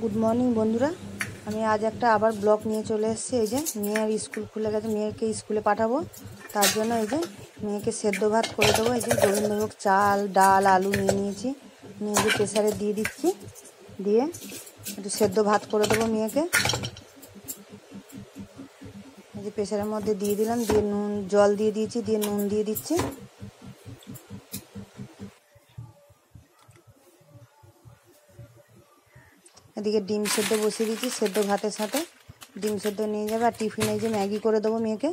Good morning বন্ধুরা, আমি আজ একটা আবার ব্লগ নিয়ে চলে এসেছি। এই যে মেয়ের স্কুল খুলে গেছে, মেয়েকে স্কুলে পাঠাবো, তার জন্য এই যে মেয়েকে সেদ্ধ ভাত করে দেবো। এই যে গোবিন্দভোগ চাল, ডাল, আলু নিয়ে নিয়েছি, নিয়ে যে প্রেসারে দিয়ে দিচ্ছি, দিয়ে একটু সেদ্ধ ভাত করে দেবো মেয়েকে। এই যে প্রেসারের মধ্যে দিয়ে দিলাম, দিয়ে নুন জল দিয়ে দিয়েছি, দিয়ে নুন দিয়ে দিচ্ছি। এদিকে ডিম সেদ্ধ বসিয়ে দিচ্ছি, সেদ্ধ ভাতের সাথে ডিম সেদ্ধ নিয়ে যাবে। আর টিফিনে যে ম্যাগি করে দেবো মেয়েকে।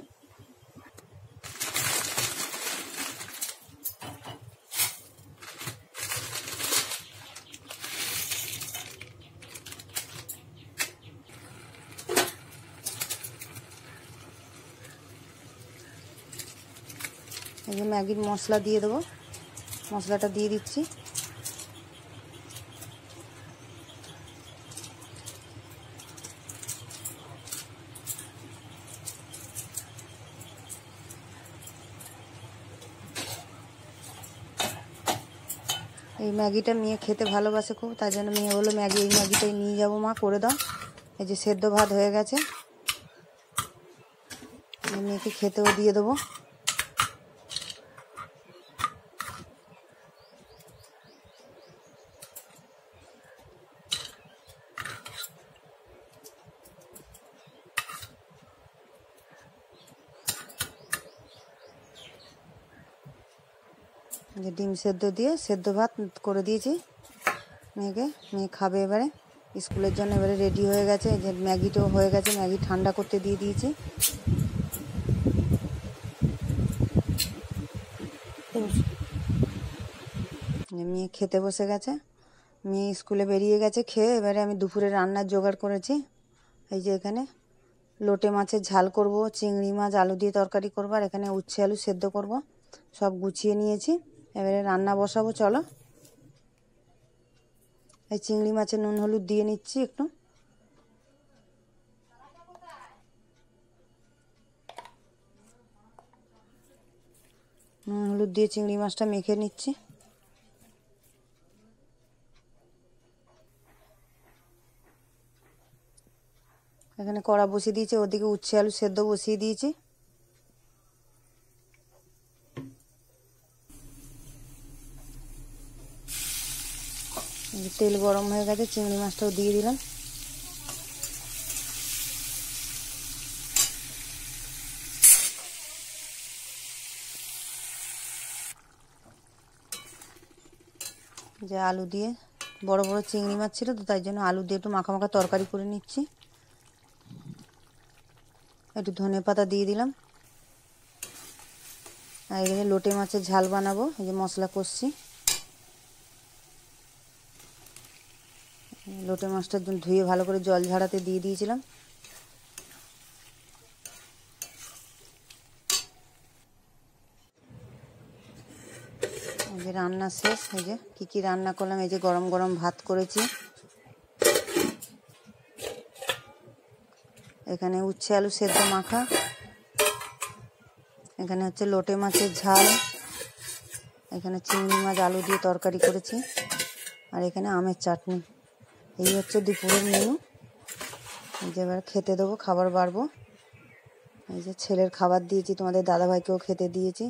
এই যে ম্যাগির মশলা দিয়ে দেবো, মশলাটা দিয়ে দিচ্ছি। এই ম্যাগিটা মেয়ে খেতে ভালোবাসে খুব, তাই জন্য মেয়ে বললো এই ম্যাগিটাই নিয়ে যাবো মা, করে দাও। এই যে সেদ্ধ ভাত হয়ে গেছে, মেয়েকে খেতেও দিয়ে দেবো। যে ডিম সেদ্ধ দিয়ে সেদ্ধ ভাত করে দিয়েছি মেয়েকে, মেয়ে খাবে এবারে স্কুলের জন্য। এবারে রেডি হয়ে গেছে, এই যে ম্যাগিটাও হয়ে গেছে, ম্যাগি ঠান্ডা করতে দিয়ে দিয়েছি। মেয়ে খেতে বসে গেছে, মেয়ে স্কুলে বেরিয়ে গেছে খেয়ে। এবারে আমি দুপুরে রান্নার জোগাড় করেছি। এই যে এখানে লোটে মাছের ঝাল করব, চিংড়ি মাছ আলু দিয়ে তরকারি করবো, আর এখানে উচ্ছে আলু সেদ্ধ করব, সব গুছিয়ে নিয়েছি। এবারে রান্না বসাবো, চলো। এই চিংড়ি মাছে নুন হলুদ দিয়ে নিচ্ছি একটু। নুন হলুদ দিয়ে চিংড়ি মাছটা মেখে নিচ্ছি। এখানে কড়া বসিয়ে দিয়েছি, ওদিকে উচ্ছে আলু সেদ্ধ বসিয়ে দিয়েছি। তেল গরম হয়ে গেছে, চিংড়ি মাছটাও দিয়ে দিলাম। যে আলু দিয়ে, বড় বড় চিংড়ি মাছ ছিল তো, তাই জন্য আলু দিয়ে একটু মাখা মাখা তরকারি করে নিচ্ছি। একটু ধনে পাতা দিয়ে দিলাম। আর এখানে লোটে মাছের ঝাল বানাবো, এই যে মশলা কষছি। লোটে মাছটা ধুয়ে ভালো করে জল ঝাড়াতে দিয়ে দিয়েছিলাম। এই যে রান্না শেষ। এই যে কী রান্না করলাম, এই যে গরম গরম ভাত করেছি, এখানে উচ্ছে আলু সেদ্ধ মাখা, এখানে হচ্ছে লোটে মাছের ঝাল, এখানে চিংড়ি মাছ আলু দিয়ে তরকারি করেছি, আর এখানে আমের চাটনি। এই হচ্ছে দুপুরের মেনু। এই যে এবার খেতে দেবো, খাবার বাড়বো। এই যে ছেলের খাবার দিয়েছি, তোমাদের দাদাভাইকেও খেতে দিয়েছি।